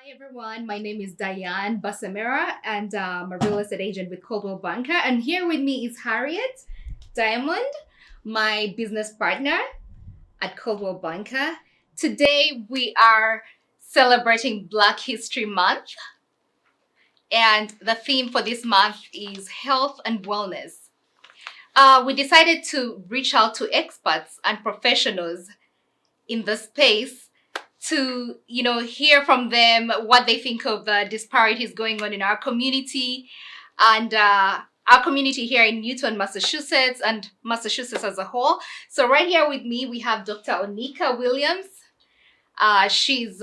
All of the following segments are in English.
Hi everyone, my name is Diane Basamira and I'm a real estate agent with Coldwell Banker. And here with me is Harriet Diamond, my business partner at Coldwell Banker. Today we are celebrating Black History Month, and the theme for this month is health and wellness. We decided to reach out to experts and professionals in the space to hear from them what they think of the disparities going on in our community and our community here in Newton, Massachusetts, and Massachusetts as a whole. So right here with me we have Dr. Oneeka Williams. She's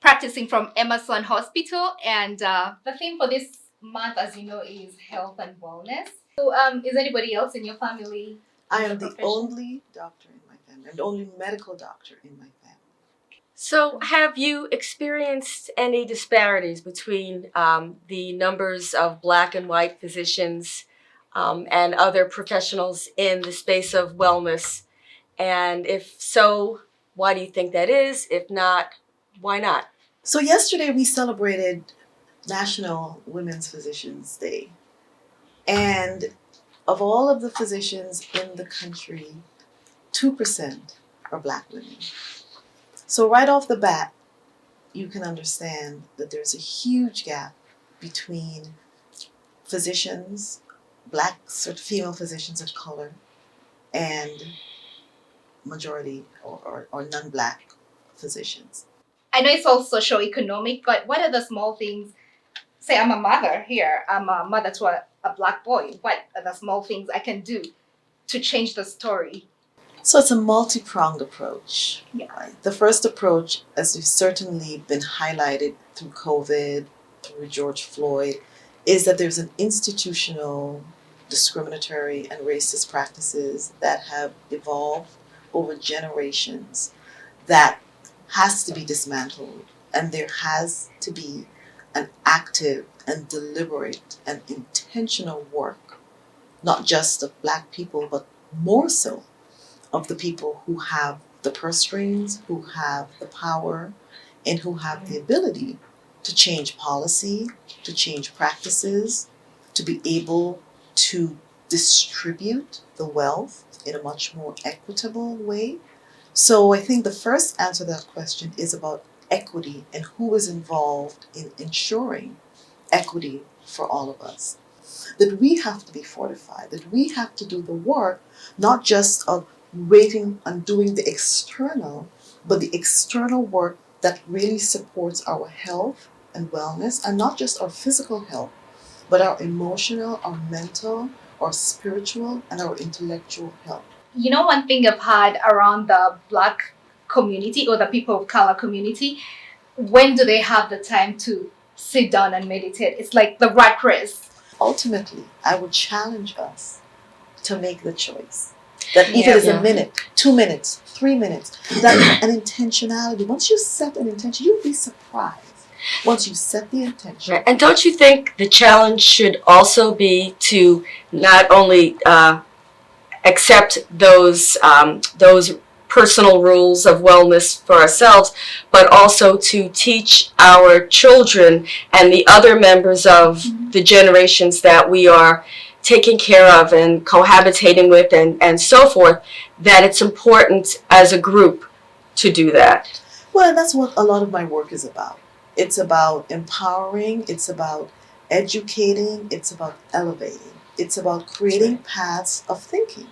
practicing from Emerson Hospital, and the theme for this month, as you know, is health and wellness. So is anybody else in your family? I am the only doctor in my family. I'm the only medical doctor in my family. So, have you experienced any disparities between the numbers of Black and white physicians and other professionals in the space of wellness? And if so, why do you think that is? If not, why not? So yesterday we celebrated National Women's Physicians Day. And of all of the physicians in the country, 2% are Black women. So right off the bat, you can understand that there's a huge gap between physicians, Black female physicians of color, and majority or non-Black physicians. I know it's all socio-economic, but what are the small things? Say I'm a mother here. I'm a mother to a Black boy. What are the small things I can do to change the story? So it's a multi-pronged approach. Yeah. Right? The first approach, as we've certainly been highlighted through COVID, through George Floyd, is that there's an institutional discriminatory and racist practices that have evolved over generations that has to be dismantled, and there has to be an active and deliberate and intentional work, not just of Black people, but more so of the people who have the purse strings, who have the power, and who have the ability to change policy, to change practices, to be able to distribute the wealth in a much more equitable way. So I think the first answer to that question is about equity and who is involved in ensuring equity for all of us. That we have to be fortified, that we have to do the work, not just of waiting and doing the external, but the external work that really supports our health and wellness, and not just our physical health, but our emotional, our mental, our spiritual, and our intellectual health. One thing I've had around the Black community or the people of color community, when do they have the time to sit down and meditate? It's like the rat race. Ultimately, I would challenge us to make the choice. That if it is a minute, 2 minutes, 3 minutes, that an intentionality. Once you set an intention, you'll be surprised. Once you set the intention. Right. And don't you think the challenge should also be to not only accept those personal rules of wellness for ourselves, but also to teach our children and the other members of the generations that we are taking care of and cohabitating with and so forth, that it's important as a group to do that? Well, that's what a lot of my work is about. It's about empowering, it's about educating, it's about elevating. It's about creating paths of thinking,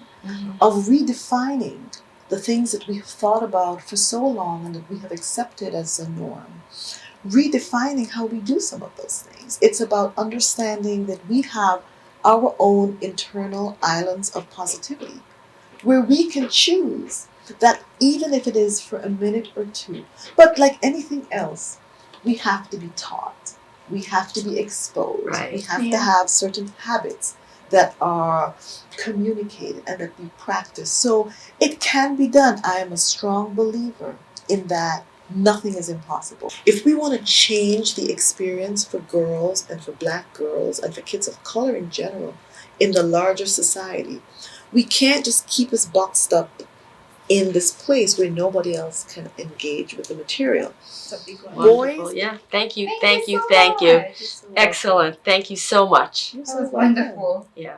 of redefining the things that we've thought about for so long and that we have accepted as a norm. Redefining how we do some of those things. It's about understanding that we have our own internal islands of positivity where we can choose that, even if it is for a minute or two. But like anything else, we have to be taught. We have to be exposed. Right. We have to have certain habits that are communicated and that we practice. So it can be done. I am a strong believer in that nothing is impossible. If we want to change the experience for girls and for Black girls and for kids of color in general in the larger society, we can't just keep us boxed up in this place where nobody else can engage with the material. It's a big one. Wonderful. Boys? Yeah. Thank you. Thank Thank you you. so Thank you. much. So Excellent. Thank you so much. You're That so was welcome. wonderful. Yeah.